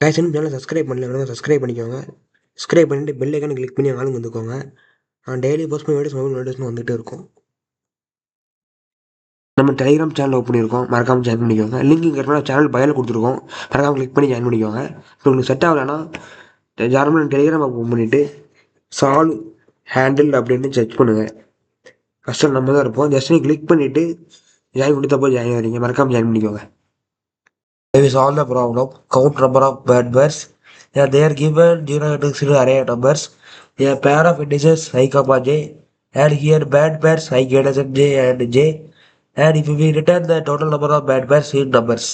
guys இன்னும் சேனலை subscribe பண்ணல சப்ஸ்கிரைப் பண்ணிக்கோங்க. சப்ஸ்கிரைப் பண்ணிட்டு பெல் ஐக்கானை கிளிக் பண்ணி ஆளுங்க வந்துக்கோங்க. நான் டெய்லி போஸ்ட் பண்ணி வீடியோஸ் மொபைல் நோட்டிஃபிகேஷன் வந்துகிட்டே இருக்கும். நம்ம டெலிகிராம் சேனல் ஓப்பன் பண்ணியிருக்கோம், மறக்காமல் ஜாயின் பண்ணிக்கோங்க. லிங்க் இங்கே சேனல் பயோவில் கொடுத்துருக்கோம், மறக்காமல் கிளிக் பண்ணி ஜாயின் பண்ணிக்கோங்க. இப்போ உங்களுக்கு செட் ஆகலைன்னா ஜாயின் டெலிகிராம் ஓப்பன் பண்ணிவிட்டு சால்வ் ஹேண்டில் அப்படின்னு செக் பண்ணுங்கள். ஃபஸ்ட்டு நம்ம தான் இருப்போம். ஜஸ்ட் கிளிக் பண்ணிவிட்டு ஜாயின் கொடுத்தப்போ ஜாயின் ஆகிறீங்க, மறக்காமல் ஜாயின் பண்ணிக்கோங்க. If we solve the problem, count number of bad birds. Yeah, they are given 0 to 0 array of numbers. A pair of integers I comma j, and here bad birds I greater than j and j. And if we return the total number of bad birds in numbers.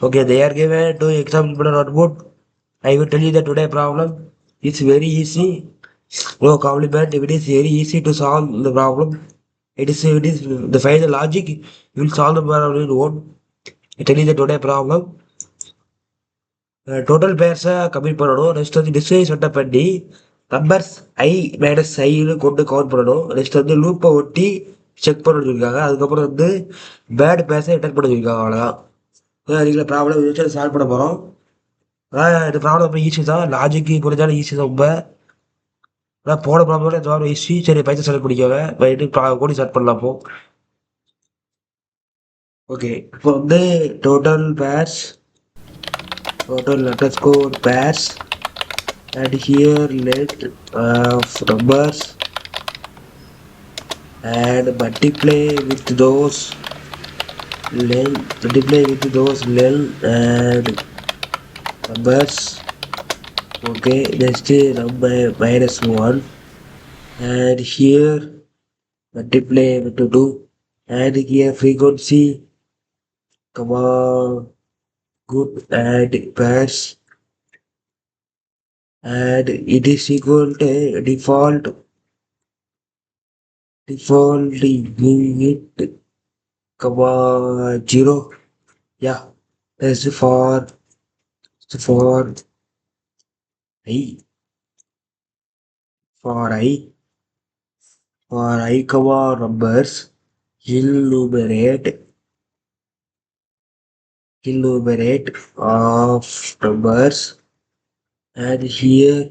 Okay, they are given two example output. I will tell you the today problem. It's very easy. No compliment. If it is very easy to solve the problem, it is the find the logic. You will solve the problem in one. I tell you the today problem. Total பேர்ஸை complete பண்ணணும். Next வந்து display setup பண்ணி numbers I minus ஐன்னு கொண்டு count பண்ணணும். Next வந்து லூப்பை ஒட்டி செக் பண்ண சொல்லியிருக்காங்க. அதுக்கப்புறம் வந்து பேட் பேர்ஸை என்டர் பண்ண சொல்லியிருக்காங்க. அவ்வளோதான். நீங்கள் ப்ராப்ளம் வச்சு சால்வ் பண்ண போகிறோம். இந்த ப்ராப்ளம் ரொம்ப ஈஸி தான். லாஜிக்கு புரிஞ்சாலும் ஈஸி தான் ரொம்ப. ஆனால் போன ப்ராப்ளம் இந்த ப்ராப்ளம் ஈஸி. சரி பைசா செலக்ட் பண்ணிக்கோங்க. போயிட்டு கோடி ஸ்டார்ட் பண்ணலாம். அப்போ ஓகே, இப்போ வந்து total pairs total underscore pairs, and here let of numbers and multiply with those length and numbers. Okay, next number minus 1, and here multiply with 2, and here frequency comma good and pairs, and it is equal to default unit comma 0. Yeah, that's for i comma numbers enumerate of numbers, and here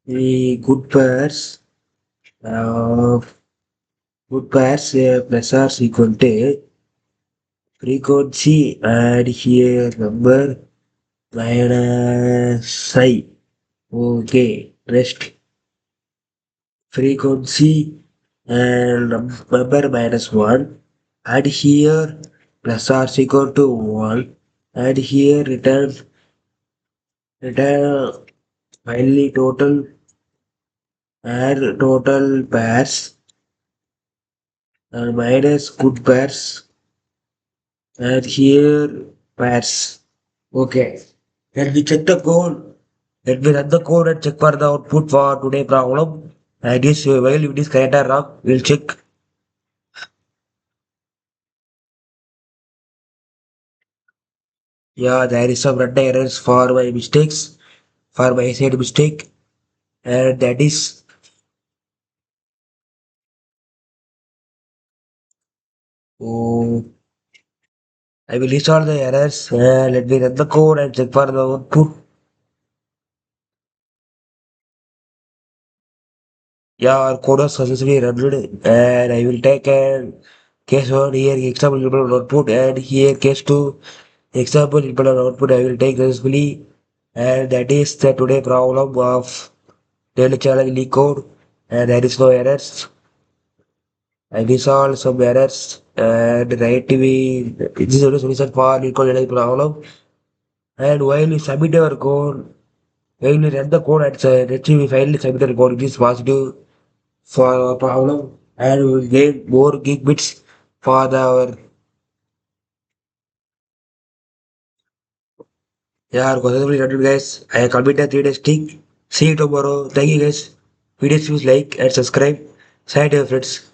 the good pairs plus or equal to frequency, and here number minus I. Okay, rest frequency and number minus 1, and here plus or equal to 1, and here return finally total pairs and minus good pairs, and here pairs. Okay, let me check the code. Let me run the code and check for the output for today problem. And this while it is correct or wrong, we'll check. Yeah, there is some runtime errors for my mistakes, for my side mistake, and that is I will install the errors. Let me run the code and check for the output. Yeah, our code was successfully run, and I will take a case 1 here example input output, and here case 2 example input output I will take successfully, and that is the today problem of daily challenge leetcode, and there is no errors. I resolved some errors and right we this is the solution for leetcode problem. And while we submit our code, when we run the code and retrieve we finally submit the code, it is positive for our problem, and we will gain more gigabits for our successfully guys. I completed 3 days thing. See you tomorrow. Thank you guys. Videos please like and subscribe. Sign to your friends.